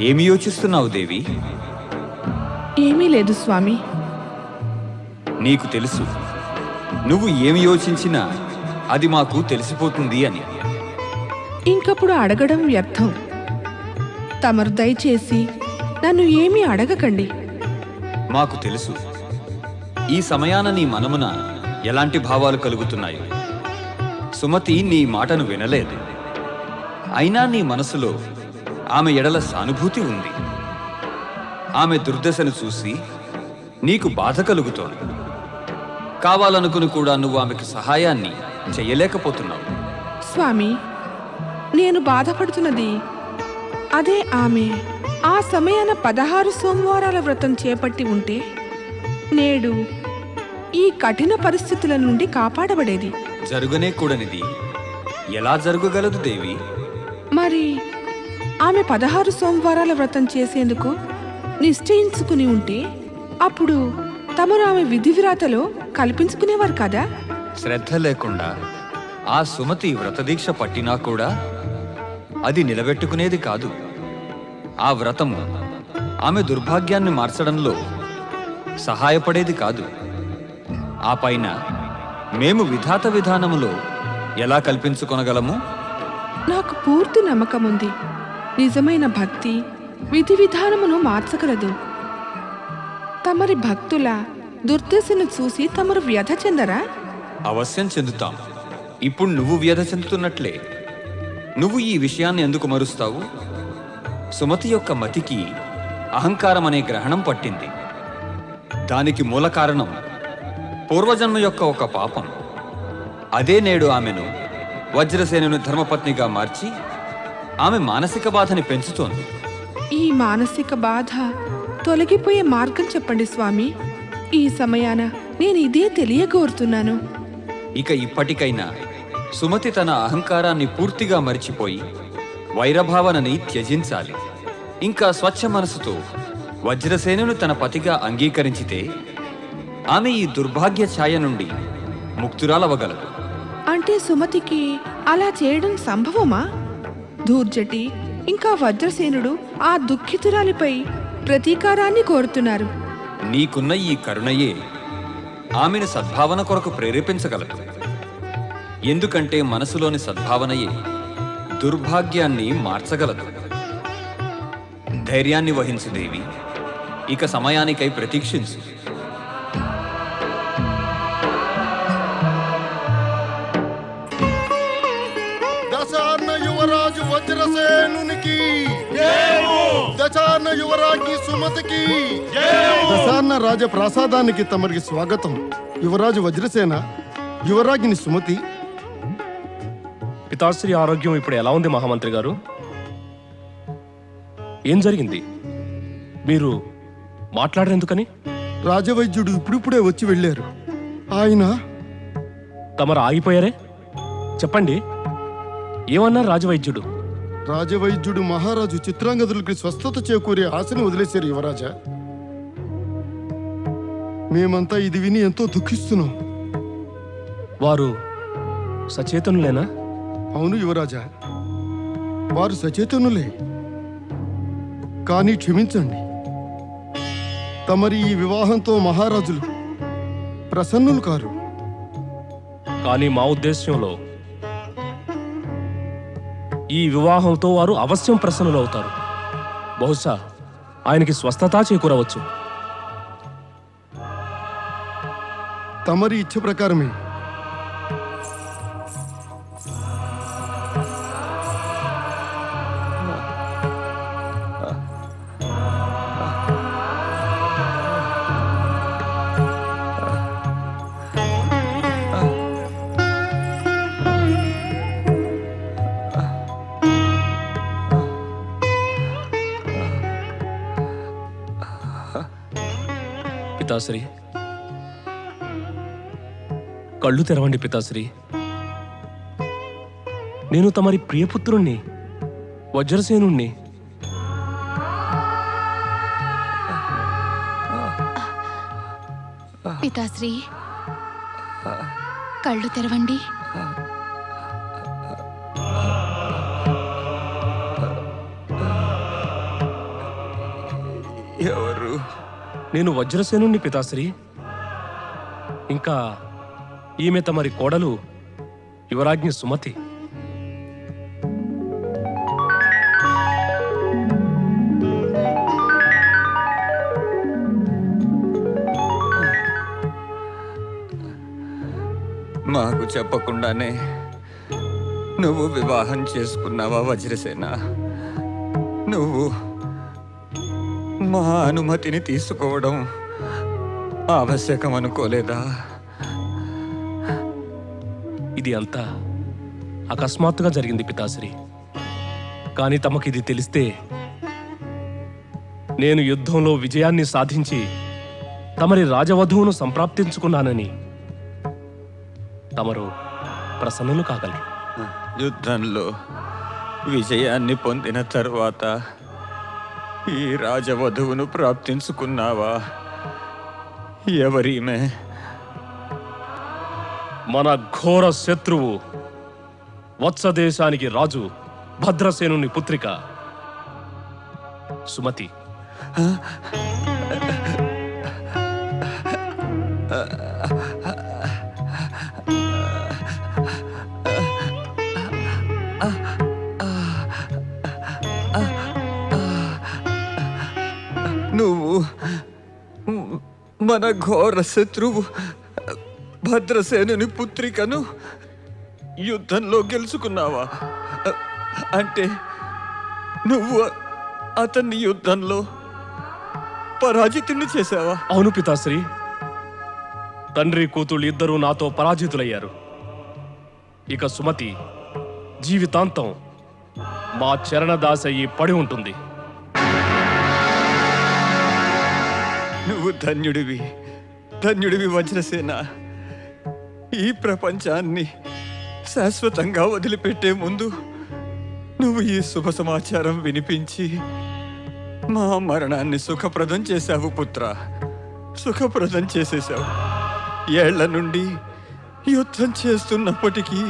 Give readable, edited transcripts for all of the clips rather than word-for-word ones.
ఏమి యోచిస్తున్నావు దేవి? ఏమీ లేదు స్వామి. నీకు తెలుసు, నువ్వు ఏమి యోచించినా అది మాకు తెలిసిపోతుంది అని. ఇంకప్పుడు అడగడం వ్యర్థం. తమరు దయచేసి నన్ను ఏమీ అడగకండి. మాకు తెలుసు ఈ సమయాన నీ మనమున ఎలాంటి భావాలు కలుగుతున్నాయో. సుమతి నీ మాటను వినలేదు, అయినా నీ మనసులో ఆమె ఎడల సానుభూతి ఉంది. ఆమె దుర్దశను చూసి నీకు బాధ కలుగుతోంది. కావాలనుకుని కూడా నువ్వు ఆమెకు సహాయాన్ని చెయ్యలేకపోతున్నావు. స్వామి, నేను బాధపడుతున్నది అదే. ఆమె ఆ సమయాన 16 సోమవారాల వ్రతం చేపట్టి ఉంటే నేడు ఈ కఠిన పరిస్థితుల నుండి కాపాడబడేది. జరుగనే కూడనిది ఎలా జరగగలదు దేవి? మరి ఆమె 16 సోమవారాల వ్రతం చేసేందుకు నిశ్చయించుకుని ఉంటే అప్పుడు తమరు ఆమె విధి విరాతలో కల్పించుకునేవారు కదా? శ్రద్ధ లేకుండా ఆ సుమతి వ్రతదీక్ష పట్టినా కూడా అది నిలబెట్టుకునేది కాదు. ఆ వ్రతము ఆమె దుర్భాగ్యాన్ని మార్చడంలో సహాయపడేది కాదు. ఆ పైన మేము విధాత విధానములో ఎలా కల్పించుకొనగలము? నాకు పూర్తి నమ్మకముంది. నిజమైన భక్తి విధి విధానమును మార్చగలదు. తమరి భక్తుల దుర్దశను చూసి తమరు వ్యధ చెందరా? అవశ్యం చెందుతాం. ఇప్పుడు నువ్వు వ్యధ చెందుతున్నట్లే. నువ్వు ఈ విషయాన్ని ఎందుకు మరుస్తావు? సుమతి యొక్క మతికి అహంకారం అనే గ్రహణం పట్టింది. దానికి మూల కారణం పూర్వజన్మ యొక్క ఒక పాపం. అదే నేడు ఆమెను వజ్రసేనుని ధర్మపత్నిగా మార్చి ఆమె మానసిక బాధని పెంచుతోంది. ఈ మానసిక బాధ తొలగిపోయే మార్గం చెప్పండి స్వామి. ఈ సమయాన నేను ఇదే తెలియగోరుతున్నాను. ఇక ఇప్పటికైనా సుమతి తన అహంకారాన్ని పూర్తిగా మరిచిపోయి వైరభావనని త్యజించాలి. ఇంకా స్వచ్ఛ మనసుతో వజ్రసేనును తన పతిగా అంగీకరించితే ఆమె ఈ దుర్భాగ్య ఛాయ నుండి ముక్తురాలవగలదు. అంటే సుమతికి అలా చేయడం సంభవమా? ధూర్జటి ఇంకా వజ్రసేనుడు ఆ దుఃఖితురాలిపై ప్రతీకారాన్ని కోరుతున్నారు. నీకున్న ఈ కరుణయే ఆమెను సద్భావన కొరకు ప్రేరేపించగలదు. ఎందుకంటే మనసులోని సద్భావనయే దుర్భాగ్యాన్ని మార్చగలదు. ధైర్యాన్ని వహించు దేవి. ఇక సమయానికై ప్రతీక్షించు. దశార్ణ యువరాజు వజ్రసేనునికి, దశార్ణ యువరాజు సుమతికి, దశార్ణ రాజ ప్రాసాదానికి తమరికి స్వాగతం. యువరాజు వజ్రసేన, యువరాగిని సుమతి. పితాశ్రీ ఆరోగ్యం ఇప్పుడు ఎలా ఉంది మహామంత్రి గారు? ఏం జరిగింది? మీరు మాట్లాడరెందుకని? రాజవైద్యుడు ఇప్పుడిప్పుడే వచ్చి వెళ్ళారు. ఆయన తమరు ఆగిపోయారే? చెప్పండి, ఏమన్నారు రాజవైద్యుడు? రాజవైద్యుడు మహారాజు చిత్రాంగదులకి స్వస్థత చేకూరే ఆశని వదిలేశారు యువరాజా. మేమంతా ఇది విని ఎంతో దుఃఖిస్తున్నాం. వారు సచేతనులేనా? అవును యువరాజా, వారు సచేతనులే. కానీ క్షమించండి, తమరి ఈ వివాహంతో మహారాజులు ప్రసన్నులు కారు. కానీ మా ఉద్దేశ్యంలో ఈ వివాహంతో వారు అవశ్యం ప్రసన్నులవుతారు. బహుశా ఆయనకి స్వస్థత చేకూరవచ్చు. తమరి ఇచ్చ ప్రకారమే. పితాశ్రీ, కళ్ళు తెరవండి పితాశ్రీ. నేను తమరి ప్రియపుత్రుణ్ణి, వజ్రసేనుణ్ణి. పితాశ్రీ, కళ్ళు తెరవండి. మీరు? నేను వజ్రసేనుణ్ణి పితాశ్రీ. ఇంకా ఈమె తమరి కోడలు యువరాజ్ఞి సుమతి. మాకు చెప్పకుండానే నువ్వు వివాహం చేసుకున్నావా వజ్రసేన? నువ్వు మా అనుమతిని తీసుకోవడం ఆవశ్యకం అనుకోలేదా? ఇది అంతా అకస్మాత్తుగా జరిగింది పితాశ్రీ. కానీ తమకిది తెలిస్తే నేను యుద్ధంలో విజయాన్ని సాధించి తమరి రాజవధువును సంప్రాప్తించుకున్నానని తమరు ప్రసన్నులు కాగలరు. యుద్ధంలో విజయాన్ని పొందిన తరువాత ఈ రాజవధువును ప్రాప్తించుకున్నావా? ఎవరీమె? మన ఘోర శత్రువు వత్సదేశానికి రాజు భద్రసేనుని పుత్రిక సుమతి. నువ్వు మన ఘోర శత్రువు భద్రసేనుని పుత్రికను యుద్ధంలో గెలుచుకున్నావా? అంటే నువ్వు అతన్ని యుద్ధంలో పరాజితుని చేశావా? అవును పితాశ్రీ. తండ్రి కూతుళ్ళు ఇద్దరూ నాతో పరాజితులయ్యారు. ఇక సుమతి జీవితాంతం మా చరణదాసయ్యి పడి ఉంటుంది. నువ్వు ధన్యుడివి, ధన్యుడివి వజ్రసేన. ఈ ప్రపంచాన్ని శాశ్వతంగా వదిలిపెట్టే ముందు నువ్వు ఈ శుభ సమాచారం వినిపించి మా మరణాన్ని సుఖప్రదం చేశావు పుత్ర, సుఖప్రదం చేసేశావు. ఏళ్ల నుండి యుద్ధం చేస్తున్నప్పటికీ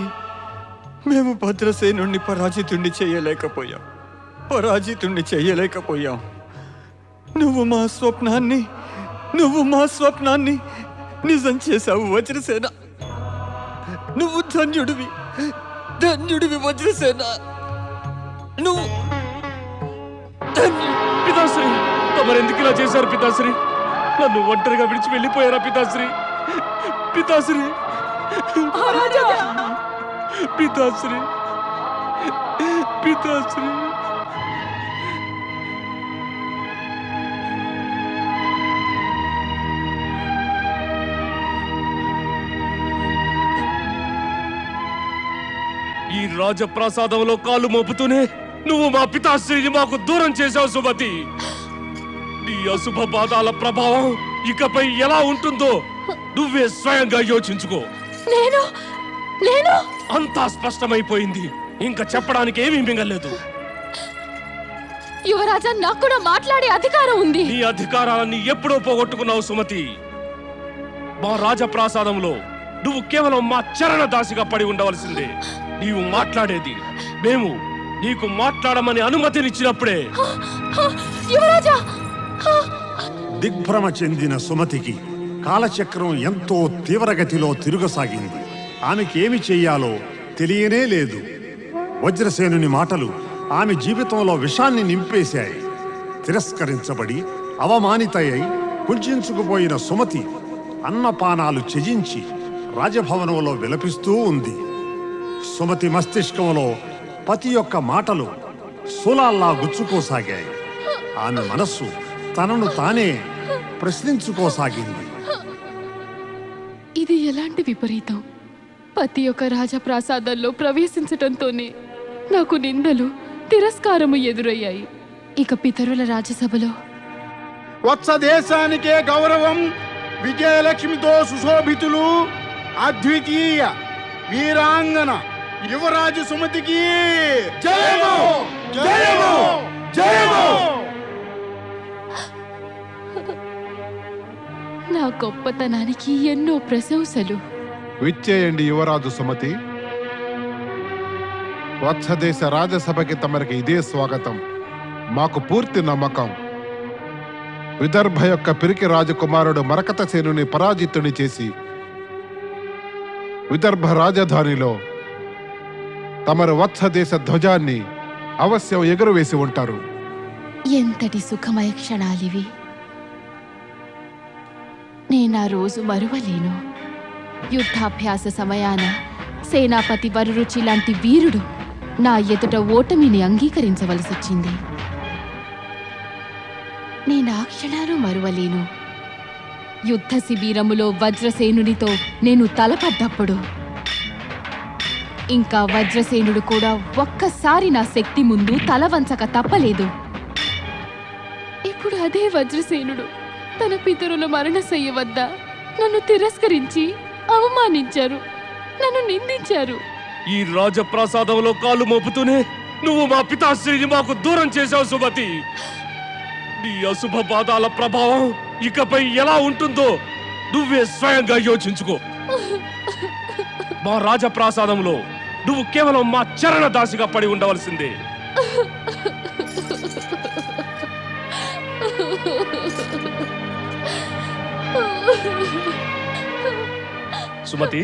మేము భద్రసేనుణ్ణి పరాజితుణ్ణి చేయలేకపోయాం. నువ్వు మా స్వప్నాన్ని నిజం చేశావు వజ్రసేన. నువ్వు ధన్యుడివి వజ్రసేన. నువ్వు పితాశ్రీ, తమరెందుకు ఇలా చేశారు పితాశ్రీ? నన్ను ఒంటరిగా విడిచి వెళ్ళిపోయారా పితాశ్రీ? పితాశ్రీ, పితాశ్రీ, పితాశ్రీ. ఈ రాజప్రాసాదంలో కాలు మోపుతూనే నువ్వు మా పితాశ్రీని మాకు దూరం చేశావు సుమతి. నీ అశుభ పాదాల ప్రభావం ఇకపై ఎలా ఉంటుందో నువ్వే స్వయంగా యోచించుకో. అంతా స్పష్టమైపోయింది. ఇంకా చెప్పడానికి ఏమీ మిగలేదు. యువరాజా, నాకు కూడా మాట్లాడే అధికారం ఉంది. నీ అధికారాన్ని ఎప్పుడో పోగొట్టుకున్నావు సుమతి. మా రాజప్రాసాదంలో నువ్వు కేవలం మా చరణ దాసిగా పడి ఉండవలసిందే. నీవు మాట్లాడేది మేము నీకు మాట్లాడమని అనుమతినిచ్చినప్పుడే. యువరాజా! దిగ్భ్రమ చెందిన సుమతికి కాలచక్రం ఎంతో తీవ్రగతిలో తిరుగసాగింది. ఆమెకేమి చెయ్యాలో తెలియనే లేదు. వజ్రసేనుని మాటలు ఆమె జీవితంలో విషాన్ని నింపేశాయి. తిరస్కరించబడి అవమానితయ్యి కుంచుకుపోయిన సుమతి అన్నపానాలు త్యజించి రాజభవనంలో విలపిస్తూ ఉంది. సుమతి మస్తిష్కంలో పతి యొక్క మాటలు శూలాల్లా గుచ్చుకోసాగాయి. ఆమె మనస్సు తనను తానే ప్రశ్నించుకోసాగింది. ఇది ఎలాంటి విపరీతం? పతి యొక్క రాజప్రాసాదంలో ప్రవేశించటంతోనే నాకు నిందలు, తిరస్కారము ఎదురయ్యాయి. ఇక పితరుల రాజసభలో వత్సదేశానికే గౌరవం, విజయలక్ష్మితో సుశోభితులు, అద్వితీయ వీరాంగన యువరాజు సుమతికి జయము, జయము, జయము. నా గొప్పతనానికి ఎన్నో ప్రశంసలు. విచ్చేయండి యువరాజు సుమతి. వత్సదేశ రాజసభకి తమరికి ఇదే స్వాగతం. మాకు పూర్తి నమ్మకం విదర్భ యొక్క పిరికి రాజకుమారుడు మరకతసేనుని పరాజితుని చేసి విదర్భ రాజధానిలో తమరు వత్సదేశ ధ్వజాన్ని అవశ్యం ఎగురవేసి ఉంటారు. ఎంతటి సుఖమయ క్షణాలివి! నేనా రోజు మరువలేను. యుద్ధాభ్యాస సమయాన సేనాపతి వరురుచి లాంటి వీరుడు నా ఎదుట ఓటమిని అంగీకరించవలసొచ్చింది. నేనా క్షణాలు మరువలేను. యుద్ధ శిబిరములో వజ్రసేనునితో నేను తలపడ్డప్పుడు ఇంకా వజ్రసేనుడు కూడా ఒక్కసారి నా శక్తి ముందు తల వంచక తప్పలేదు. ఇప్పుడు అదే వజ్రసేనుడు తన పితరుల మరణశయ్య వద్ద నన్ను తిరస్కరించి అవమానించారు, నన్ను నిందించారు. ఈ రాజప్రాసాదంలో కాలు మోపుతూనే నువ్వు మా పితాశ్రీని మాకు దూరం చేశావు సుమతి. నీ అశుభ పాదాల ప్రభావం ఇకపై ఎలా ఉంటుందో నువ్వే స్వయంగా యోచించుకో. మా రాజప్రాసాదంలో నువ్వు కేవలం మా చరణ దాసిగా పడి ఉండవలసిందే. సుమతి,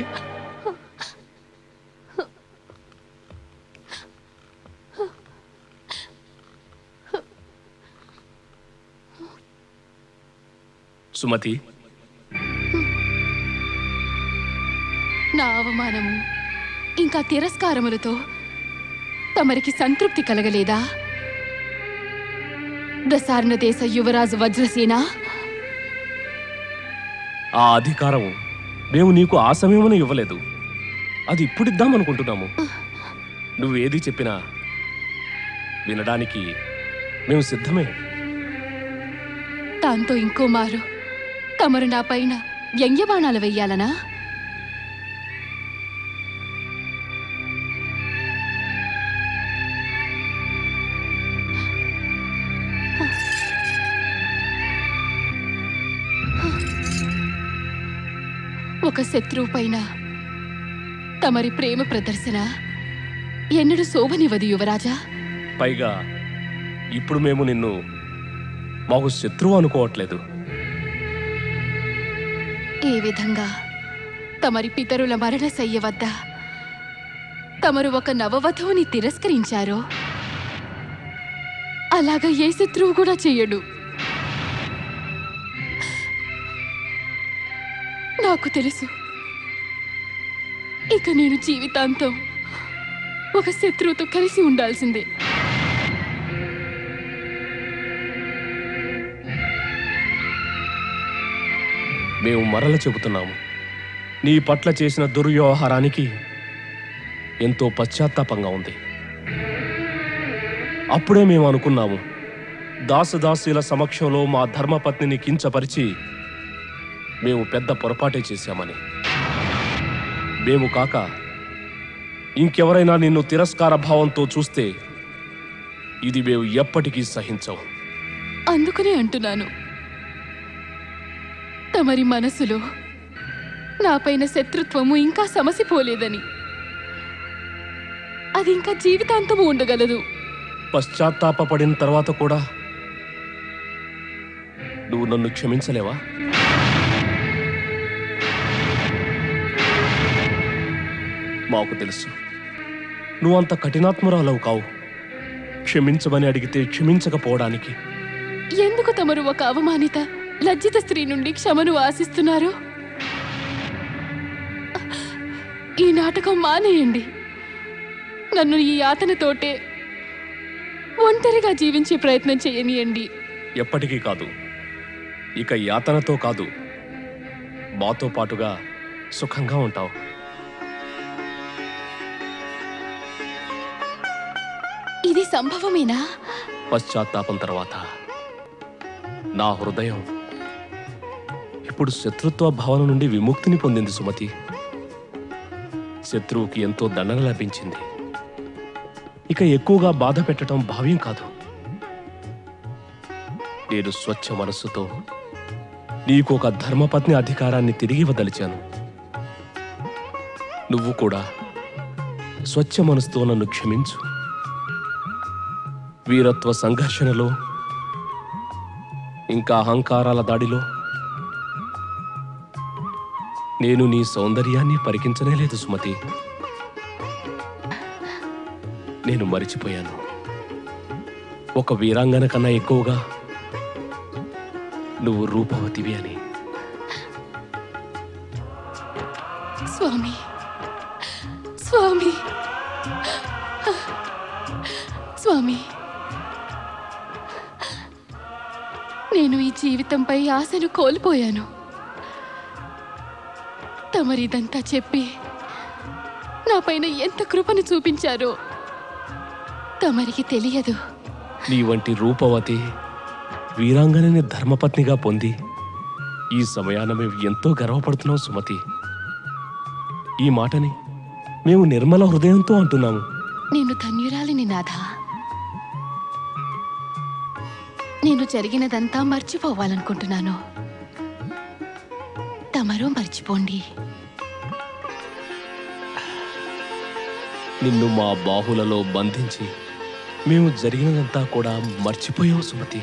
సుమతి, నా అవమానము ఇంకా తిరస్కారములతో తమరికి సంతృప్తి కలగలేదా? దశార్ణ దేశ యువరాజు వజ్రసేన, ఆ అధికారం మేము నీకు ఆ సమయమున ఇవ్వలేదు. అది ఇప్పుడిద్దామనుకుంటున్నాము. నువ్వేది చెప్పినా వినడానికి మేము సిద్ధమే. దాంతో ఇంకో మారు తమరు నా పైన వ్యంగ్యబాణాలు వెయ్యాలనా? ఒక శత్రువు పైన తమరి ప్రేమ ప్రదర్శన ఎన్నడూ శోభనివ్వదు యువరాజా. పైగా ఇప్పుడు మేము నిన్ను మాకు శత్రువు అనుకోవట్లేదు. ఏ విధంగా తమరి పితరుల మరణశయ్య వద్ద తమరు ఒక నవవధువుని తిరస్కరించారో అలాగా ఏ శత్రువు కూడా చెయ్యడు. నాకు తెలుసు, ఇక నేను జీవితాంతం ఒక శత్రువుతో కలిసి ఉండాల్సిందే. మేము మరల చెబుతున్నాము, నీ పట్ల చేసిన దుర్వ్యవహారానికి ఎంతో పశ్చాత్తాపంగా ఉంది. అప్పుడే మేము అనుకున్నాము, దాసదాసీల సమక్షంలో మా ధర్మపత్నిని కించపరిచి మేము పెద్ద పొరపాటే చేశామని. మేము కాక ఇంకెవరైనా నిన్ను తిరస్కార భావంతో చూస్తే ఇది మేము ఎప్పటికీ సహించవు. అందుకనే అంటున్నాను, తమరి మనసులో నాపైన శత్రుత్వము ఇంకా సమసిపోలేదని. అది ఇంకా జీవితాంతము ఉండగలదు. పశ్చాత్తాపడిన తర్వాత కూడా నువ్వు నన్ను క్షమించలేవా? మాకు తెలుసు, నువ్వంత కఠినాత్మురాలవు కావు. క్షమించమని అడిగితే క్షమించకపోవడానికి. ఎందుకు తమరు ఒక అవమానిత లజ్జిత స్త్రీ నుండి క్షమను ఆశిస్తున్నారు? ఈ నాటకం మానేయండి. నన్ను ఈ యాతనతోటే ఒంటరిగా జీవించే ప్రయత్నం చేయనియండి. ఎప్పటికీ కాదు. ఇక యాతనతో కాదు, మాతో పాటుగా సుఖంగా ఉంటావు. ఇది సంభవమేనా? పశ్చాత్తాపం తర్వాత నా హృదయం ఇప్పుడు శత్రుత్వ భావన నుండి విముక్తిని పొందింది సుమతి. శత్రువుకి ఎంతో దండన లభించింది. ఇక ఎక్కువగా బాధ పెట్టడం భావ్యం కాదు. నేను స్వచ్ఛ మనస్సుతో నీకు ఒక ధర్మపత్ని అధికారాన్ని తిరిగి ఇవ్వదలిచాను. నువ్వు కూడా స్వచ్ఛ మనసుతో నన్ను క్షమించు. వీరత్వ సంఘర్షణలో ఇంకా అహంకారాల దాడిలో నేను నీ సౌందర్యాన్ని పరికించనే లేదు సుమతి. నేను మరిచిపోయాను, ఒక వీరాంగన కన్నా ఎక్కువగా నువ్వు రూపవతివి అని. స్వామి, స్వామి, స్వామి, నేను ఈ జీవితంపై ఆశను కోల్పోయాను. తమరిదంతా చెప్పి నా పైన ఎంత కృపను చూపించారో తమరికి తెలియదు. నీ వంటి రూపవతి వీరాంగనని ధర్మపత్నిగా పొంది ఈ సమయాన మేము ఎంతో గర్వపడుతున్నాం సుమతి. ఈ మాటని మేము నిర్మల హృదయంతో అంటున్నాము. నేను ధన్యురాలిని నాథ. నేను జరిగినదంతా మర్చిపోవాలనుకుంటున్నాను. తమరు మర్చిపోండి. నిన్ను మా బాహులలో బంధించి మేము జరిగినదంతా కూడా మర్చిపోయావు సుమతి.